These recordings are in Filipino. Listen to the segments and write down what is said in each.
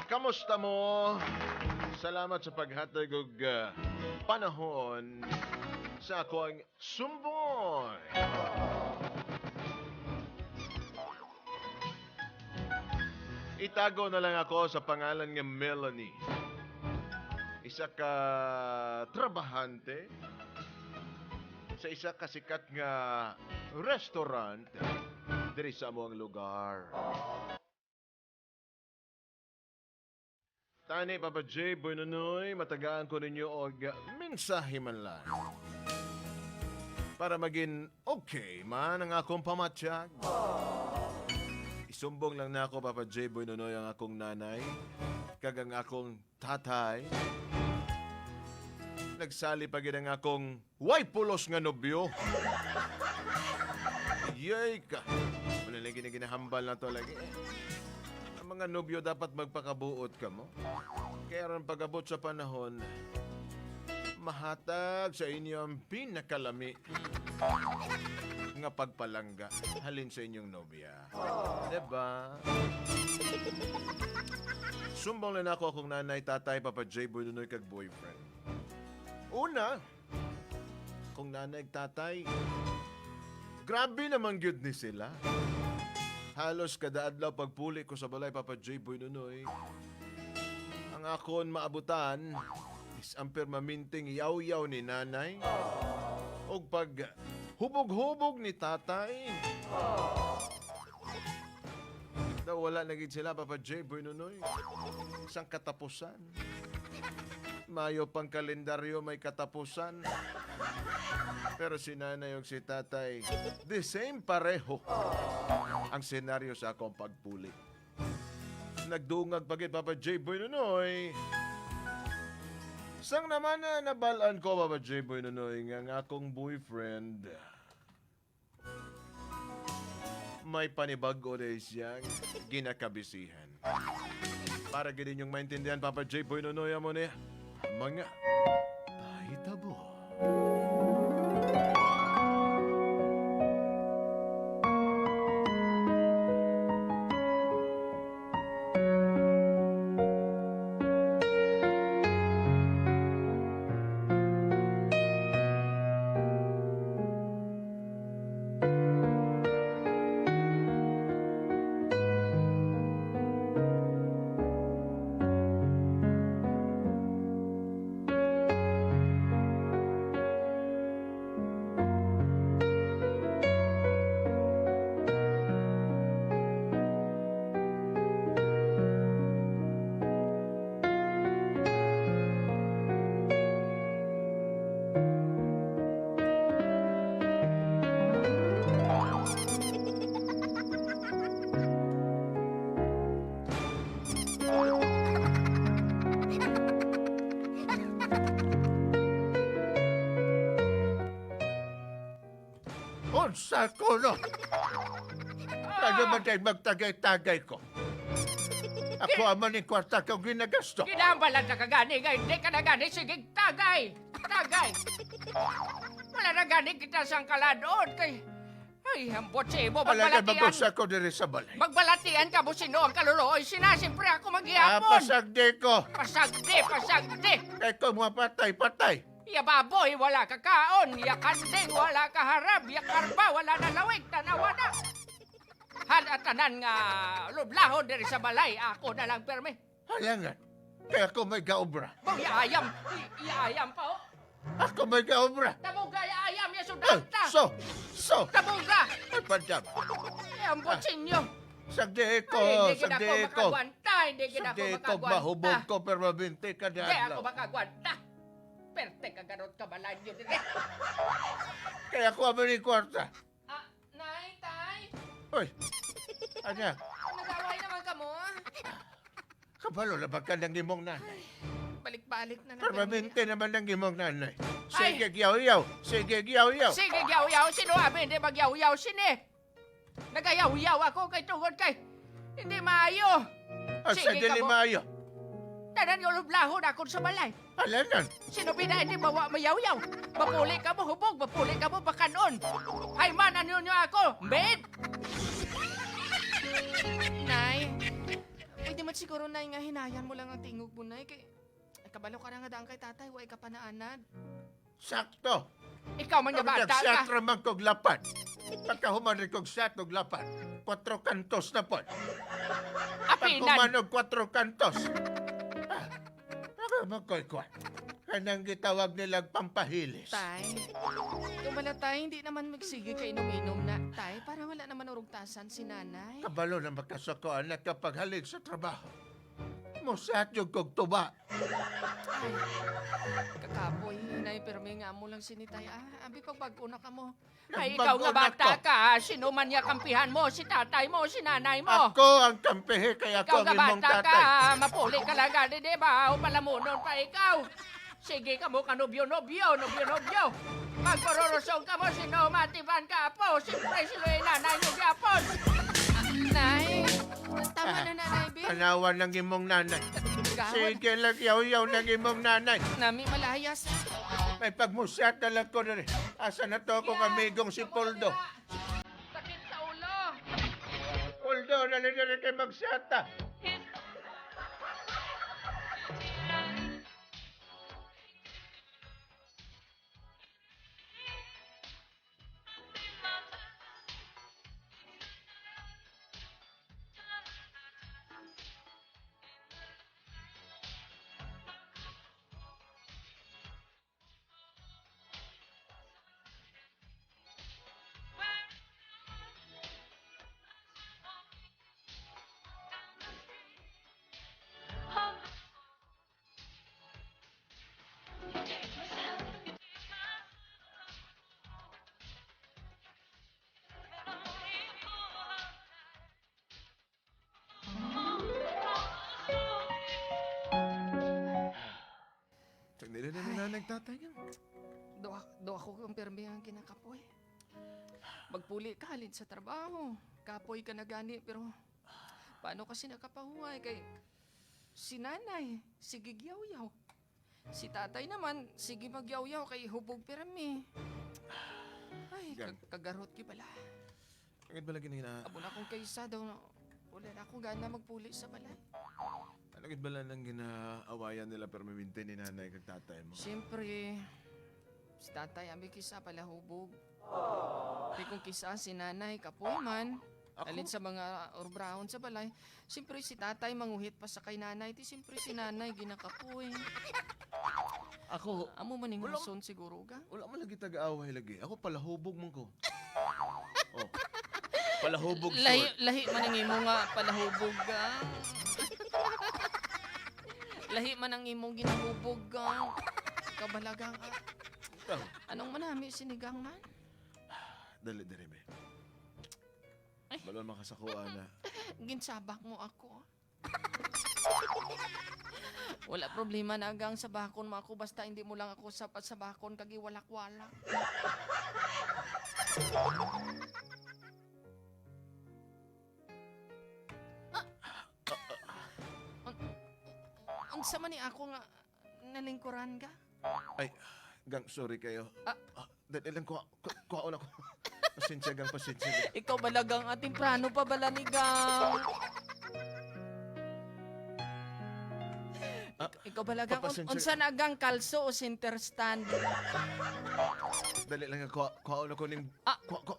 Kamusta mo? Salamat sa paghatag og panahon sa akong sumboy. Itago na lang ako sa pangalan nga Melanie. Isa ka trabahante sa isa ka sikat nga restaurant diri sa among lugar. Tani, Papa J. Boy Nonoy, matagaan ko ninyo og mensahe man lang. Para maging okay man ang akong pamatsyag. Isumbong lang na ako, Papa J. Boy Nonoy, ang akong nanay, kag ang akong tatay. Nagsali pa gid ang akong way pulos nga nobyo. Yay ka! Wala lagi na ginahambal na to lagi. Ang mga nobyo dapat magpakabuot ka mo. Kaya ron pagabot sa panahon, mahatag sa inyo ang pinakalami nga pagpalangga halin sa inyong nobya. Diba? Sumbong lang ako akong nanay, tatay, Papa J, Boy Nunoy, kag boyfriend. Una, kung nanay, tatay, grabe naman gyud ni sila. Halos kada adlaw pagpuli ko sa balay, Papa J. Boy Nunoy, ang akon maabutan is ang permaminting yaw-yaw ni nanay o pag hubog-hubog ni tatay. Daw wala na gid sila, Papa J. Boy Nunoy. Isang katapusan. Mayo pang kalendaryo may katapusan. Pero si nanay o si tatay, the same pareho ang senaryo sa akong pagpuli. Nagdungag pagit, Papa J. Boy Nunoy. Sang naman na nabalaan ko, Papa J. Boy Nunoy, nga ang akong boyfriend may panibago na siyang ginakabisihan. Para ginin yung maintindihan, Papa J. Boy Nunoy, mo niya, mga pahitabo. Unsa ko, no? Ano ba tayo magtagay-tagay ko? Ako aman ni kwarta kong ginagasto. Ginambalan ka kagani, nga hindi ka na gani, sige, tagay! Tagay! Wala na gani kita sang kaladoon, kay... Ay, hambot si Ibo, Wala na magbalatian. magusa ko diri sa balay. Magbalatian ka mo sino ang kaluluoy, sinasimpre ako maghihapon. Pasagdi ko. Pasagdi, pasagdi! Kaya ko mga patay. Ya baboy, wala ka kaon. Ya kanding, wala ka harap. Ya karba, wala na lawig. Tanawa na. Tanan nga lublahon diri sa balay. Ako na lang perme. Halangan. Kaya ko may gaobra. Bang yaayam. Yaayam pa, oh. Ako may gaobra. Tabuga, yaayam. Ya sudanta. So. Tabuga. Ay, padjab. Eh, ang butsinyo. Sagdi ko. Ay, hindi kita ko makagwanta. Hindi kita ko Sagdi ko, makagwanta. mahubog ko, pero mabinti ka Hindi dyan. ako makagwanta. Perte ka garot ka balay yun. Kaya ko aman ni kwarta. Ah, nay, tay. Uy, ano? Nag-away naman ka mo, ah. Kabalo na ba ka ng imong nanay? Balik-balik na naman. Permanente naman ng imong nanay. Ay! Sige, giyaw-yaw. Sige, giyaw-yaw. Sige, yaw-yaw. Sino abi? Hindi mag-yaw-yaw. Sine. Nagayaw-yaw ako kay tungod kay. Hindi maayo. Asa Sige ka dili mo. maayo? Tanan yung lublahon akon sa balay. Alanan. Sino pinay di bawa mayaw-yaw? Mapuli ka mo hubog, mapuli ka mo bakanon. Hay man, ano nyo ako? Maid! Nay, pwede man siguro, Nay, nga hinayan mo lang ang tingog mo, Nay. Kay, kabalo ka na nga daan kay tatay, huwag ka panaanad. Sakto. Ikaw man nga bata ka. Nagsyat ramang kog lapat. Pagkahuman rin kog syat og lapat. 4 kantos na po. Apinan. Paghuman og 4 kantos. Ano magkoy-koy? Kanang gitawag nilang pampahilis. Tay, kumala tay, hindi naman magsige ka inom-inom na. Tay, para wala naman urugtasan si nanay. Kabalo na makasakoan na kapag halid sa trabaho. Musat yung kog tuba. Ay, kakapoy, Nay, pero may nga mo lang sinitay. Abi pag bago na ka mo. Ay, ikaw nga Nagbago na bata ko. ka. Sino man niya kampihan mo? Si tatay mo, si nanay mo. Ako ang kampihe kaya Ikaw ako nga ang imong bata ka. tatay. Mapuli ka lang gani, di ba? O palamunon pa ikaw. Sige ka mo ka nobyo-nobyo. Magpororosong ka mo, sino matiban ka po. Siyempre, sino yung nanay mo gyapon. Nay, tama na nanay, Bill. Anawan ng imong nanay. Gawad, Sige lang yaw-yaw ng imong nanay. nami malayas. May pagmusyat na lang ko na rin. Asa na to akong amigong si Poldo. Sakit sa ulo. Poldo, nalin na rin kayo magsyata. Nila na nagtatay yan. Do ako kumpirme ang kinakapoy. Magpuli ka halin sa trabaho. Kapoy ka na gani, pero paano kasi nakapahuway kay si nanay, sige gyaw-yaw. Si tatay naman, sige magyaw-yaw kay hubog pirami. Ay, Gan. kagarot ki pala. Bakit ba lagi na Abo na akong kaysa daw na wala na akong gana magpuli sa balay. Bakit ba lang nang ginaawayan nila pero mimintin ni nanay kag tatay mo? Siyempre, si tatay ambi kisa pala hubog. Di kung kisa si nanay kapoy man. Ako? Alin sa mga orbrahon sa balay. Siyempre si tatay manguhit pa sa kay nanay. Di siyempre si nanay ginakapoy. Ako, Amo maning Wala- rason siguro ka? wala man lagi taga-away lagi. Ako palahubog man ko. Oh. Palahubog Lahi, short. lahi man ang imo nga palahubog ka. Lahi man ang imong ginahubog ka. Kabalagang ka. Oh, Anong manami sinigang man? dali be. Ay. Balon makasakuan na. Ginsabak mo ako. Wala problema na agang sa bakon mo ako basta hindi mo lang ako sapat sa bakon kagi walak-walak. Unsa man ni ako nga nalingkuran ka? Ay, gang, sorry kayo. Ah. Dali lang, kuhaon ako. Pasensya gang, pasensya gang. Ikaw balagang ating prano pa bala ni Gang? Ikaw balagang Papasensya- unsa na agang kalso o center stand? Dali lang, kuhaon ako ning... Ah.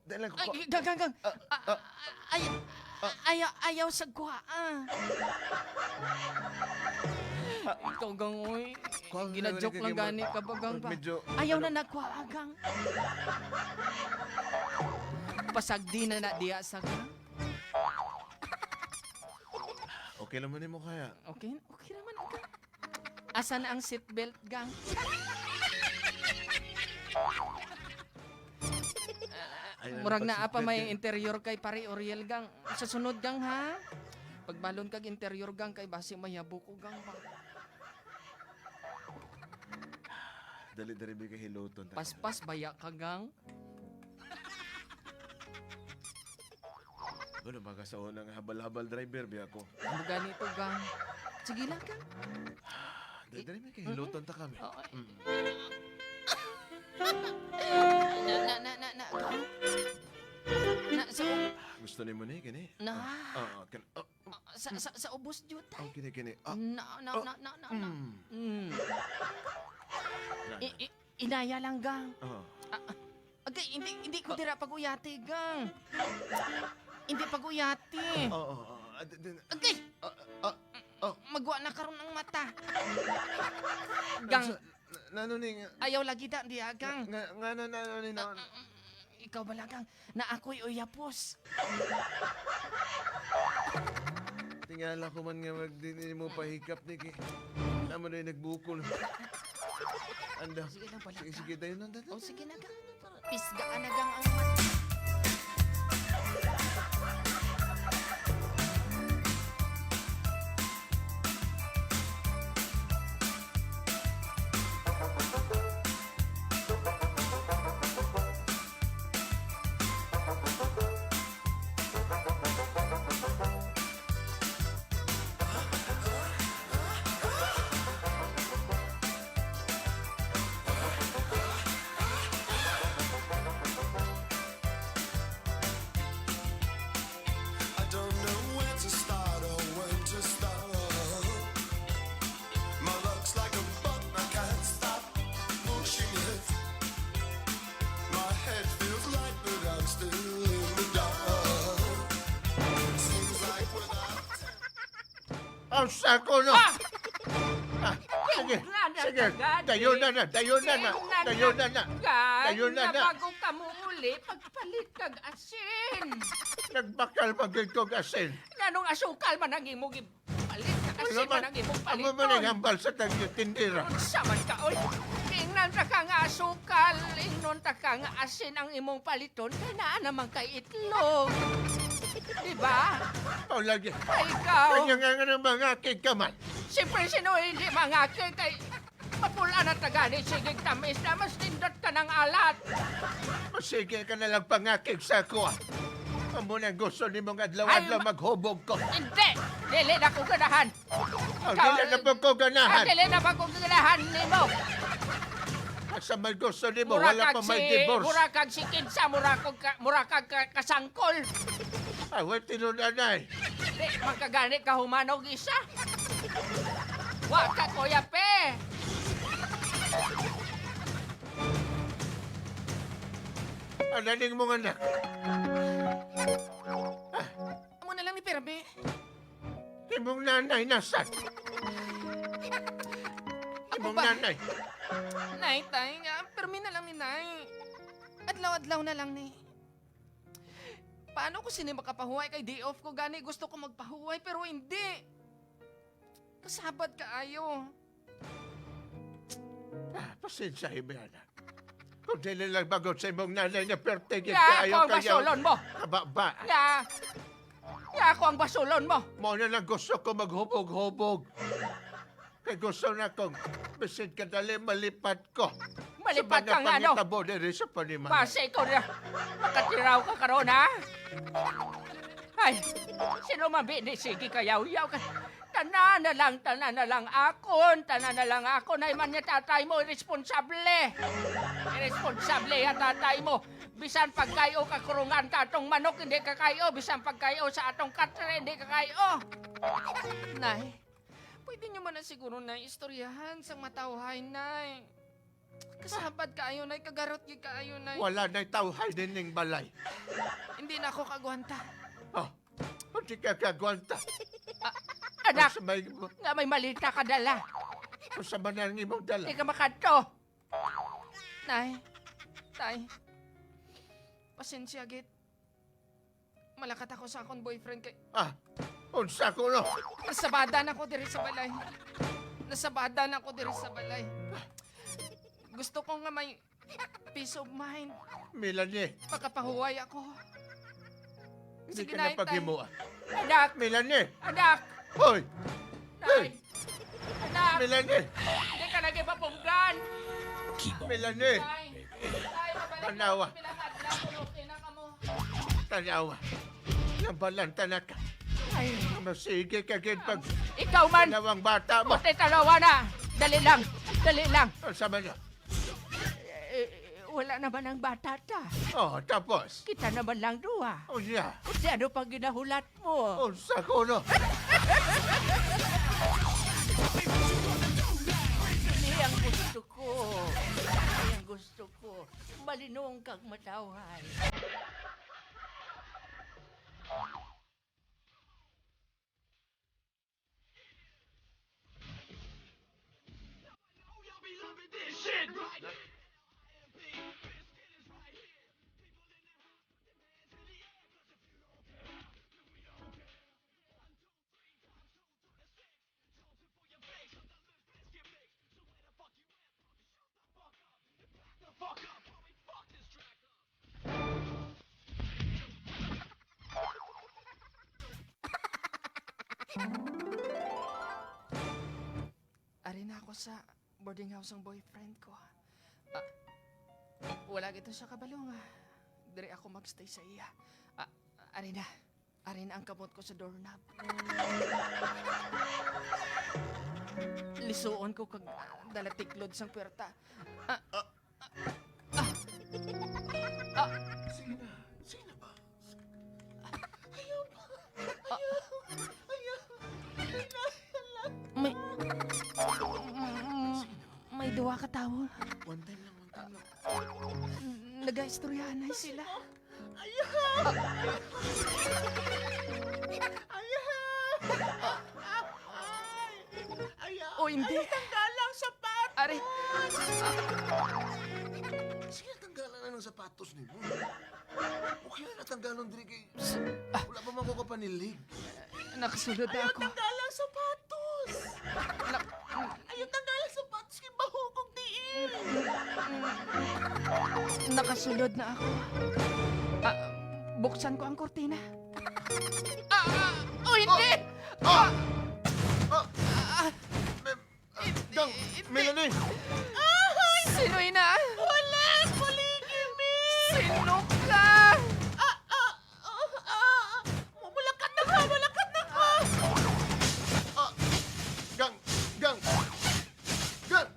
Dali lang, Ay, gang. Ayaw sa kuha. Ikaw gang, uy. Kuha- Ginajoke lang gani ka ba, gang ba? Medyo... Ayaw na nagkuha, gang. Pasagdi na na diya sa gang. Okay lang mo kaya. Okay naman, gang. Asan ang seatbelt, gang? Ay, Murag na apa pag-seatbelt may yan. interior kay pare Oriel, gang. Sa sunod, gang, ha? Pagbalon kag interior, gang, kay basi mayabo ko, gang, ba? Dali be kay hiluton. Paspas, baya ka, gang. Ano, makasaon ng habal-habal driver, biya ko. Ano ganito, gang? Sige lang kang. Dali may kahilutan ta kami. Oo. Mm. Sa Gusto ni mo ni, kini? na sa ubos jud tay. Kini. Na. Mm. Inaya lang gang. Oh. Agay, hindi ko dira pag-uyati gang. Hindi pag-uyati. Oo. Agay, Oh. magwa na karon ang mata. Gang, Nano ni ayaw lagi da di gang. nga nano ni na. Ikaw bala gang, na ako'y uyapos. Tingala ko man nga magdini mo pahikap ni ki. Tama na yung nagbukol. Anda. Sige lang bala gang. Sige tayo nanda. O sige na gang. Pisgaan na gang ang mata. I don't know where to start or when to stop. My luck's like a button, I can't stop pushing it. My head feels light, but I'm still in the dark. Seems like without Ang sako no. Sige. Sige. Dayon na. Dayon na. Bago ka mo uli, pagpalit kag asin. Nagbakal magig kog asin. Ganong asukal man ang imong palit kag asin man ang imong Ang mo man paliton. hambal sa tagyo tindira. Saman ka, oy. Ingnan ta ka nga asukal, ingnon ta ka nga asin ang imong paliton, kaya naa naman kay itlog. Diba? O lagi. Ay, ikaw. Kanya nga ng mga kikaman. Siyempre, sino hindi mga kay mapula na tagani, sige tamis na, mas tindot ka ng alat. Sige ka na lang pangakig sa kuha. Ang muna gusto ni mong adlaw-adlaw Ay, maghubog ko. Hindi! Dili na ko ganahan. Ang dili na po ko ganahan. Dili na ba ko ganahan ni mo? Sa may gusto ni mo, wala pa may divorce. Mura kag si Kinsa, mura kag kasangkol. Awet tinunanay. Di, magkagani ka humanog isa. Wa ka, Kuya Pe. Ananing mong anak. Amo na lang ni Perme. Imong nanay nasan. Imong ba? nanay. Nay, tay nga. Perme na lang ni Nay. Adlaw-adlaw na lang ni. Paano ko sini makapahuway kay day off ko? Gani gusto ko magpahuway pero hindi. Kasabad ka ayo. Pasensya, Ibe, anak. Kung dili lang bagot sa imong nanay na pertigit Ya, ka ako ayaw ang basulon mo. Kababa. Ya, ako ang basulon mo. Mo na lang gusto ko maghubog-hubog. Kaya gusto na kong bisit ka dali malipat ko. Malipat ka nga, no? Sa mga pangitabo diri sa paniman. Basta ikaw na makatiraw ka karon, ha? Ay, sino mabini? Sige, kayaw-yaw ka. Tanan na lang akon. Tanan na lang ako. Naiman niya tatay mo, irresponsable. Irresponsable ya tatay mo. Bisan pagkayo ka kurungan ka atong manok, hindi ka kayo. Bisan pagkayo sa atong katre, hindi ka kayo. Nay, pwede nyo man na siguro na istoryahan sa matawhay, Nay. Kasabad ka ayo, Nay. Kagarot yun ka ayo, Nay. Wala na'y tawhay din ng balay. Hindi na ako kagwanta. Oh, hindi ka kagwanta. Anak, Sa may, nga may malita ka dala. sa manang imong dala. Hindi ka makanto. Nay, tay, pasensya git. Malakat ako sa akong boyfriend kay... Unsa ko no? Nasabadan ako diri sa balay. Nasabadan ako diri sa balay. Gusto ko nga may peace of mind. Melanie, Pagkapahuway ako. hindi Sige, ka na Nay, paghimuan. Anak, Melanie, anak, hoy! nay. Anak, Melanie, hindi ka nagipapunggan. Melanie, Nay, nay, mabalik Tanawa. na pinakad lang. Okay na ka mo. tanawa. Nabalanta na ka. Ay, Masige ka gid pag ikaw man. Dalawang bata mo. Puti talawa na. Dali lang. Dali lang. Sabi niya. Wala naman ang bata ta. Oh, tapos. Kita naman lang duwa. Oh, siya. Kasi ano pang ginahulat mo? Oh, sako, no? Ini ang gusto ko. Ini ang gusto ko. Malinong kang matawhan. Ari na ako sa boarding house ng boyfriend ko. Wala gito sa kabalong. Dire ako magstay sa iya. Ari na. Ari na ang kamot ko sa doorknob. Lisuon ko kag dalatiklod sang puwerta. Sino ba? May... May duwa ka tao. One time lang. Nag-istoryahan na sila. O hindi. Tanggalang sapatos! Ari, Sige, tanggalan na ng sapatos ni mo. Okay na natanggalan diri kay... Wala pa man ko kapanilig. nakasunod na ako. Tanggalang sapatos! Nak- Ayaw tanggalang sapatos kay baho kong tiil! Nakasunod na ako. Buksan ko ang kortina. Oh, hindi! Gang, Melanie! Sino ina? Wala! Paligid, mi! Sino ka? Malakat na ka! Malakat na ka! Gang! Gang! Gang!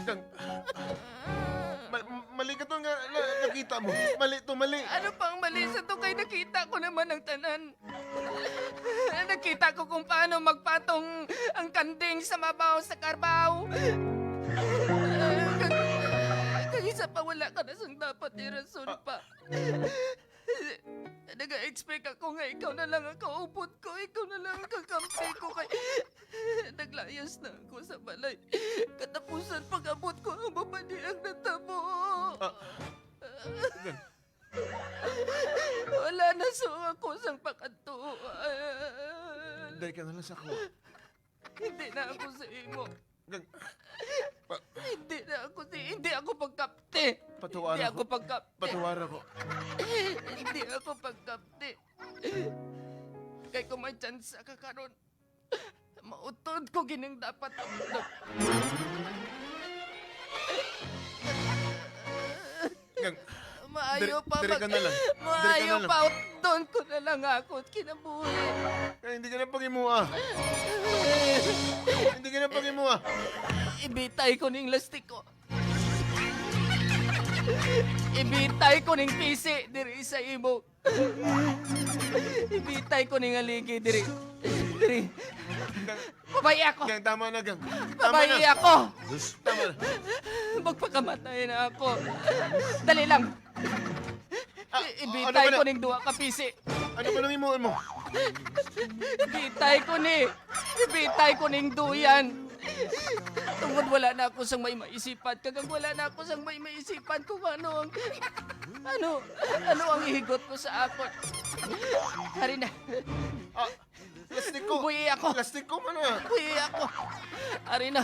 Gang! Mali ka to nga nakita mo. Mali to, mali. Ano pang mali sa to kay nakita ko naman ang tanan. Nakita ko kung paano magpatong ang kanding sa mabaw sa karbaw. Kag isa pa wala ka na sang dapat irason pa. Nag-expect ako nga ikaw na lang ang kaupot ko, ikaw na lang ang kakampi ko kay... Naglayas na ako sa balay. Katapusan pag-abot ko ang mapadiang natabo. Gang. Wala na so ako sang pakatuan. Dahil ka na lang sa ako. Hindi na ako sa imo. Gang. Hindi ako pagkapte. Patuwara Hindi ko. ako pagkapte. Patuwara ko. Hindi ako pagkapte. Kay kung may chance ka karon, mautod ko gining dapat utod. Gang. Maayo pa Dire ka na lang. Maayo Dire ka na lang. pa utod ko na lang ako at kinabuhi. Kaya hindi ka na pag-imua. Hindi ka na pag-imua. Ibitay ko ning lastik ko. Ibitay ko ning pisi diri sa imo. Ibitay ko ning aligi diri. Diri. Babay ako. Gang, tama na, Gang. Tama Babay na. ako. Tama na. Magpakamatay na ako. Dali lang. Ibitay ano ba na? ko ning duwa ka pisi. Ano ba nang imuan mo? Ibitay ko ni. Ibitay ko ning duyan. Tungod wala na ako sang may maisipan. Kagang wala na ako sang may maisipan kung ano ang ihigot ko sa akon. Hari na. Plastic ko. Buhi ako. Plastic ko man na. Buhi ako. Hari na.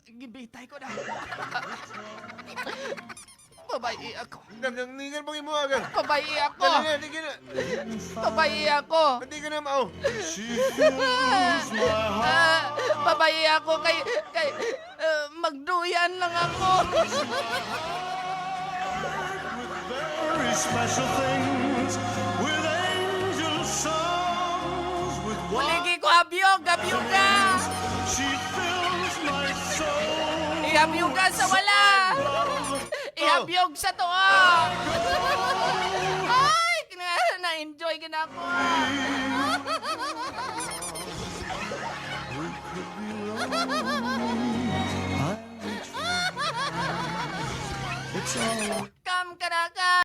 Gibitay ko na. Babae ako. Nagningan pang imo agad. Babae ako. Dali na, di ka na. Babae ako. Hindi ka na mao. Babae ako kay magduyan lang ako. Very special things with angel songs with Uligi ko habyog ka. she fills my soul. Ihabyog ka sa wala. Ihabyog sa tuwa. Ay, na-enjoy ka na ako. It's all Kam ka na ka.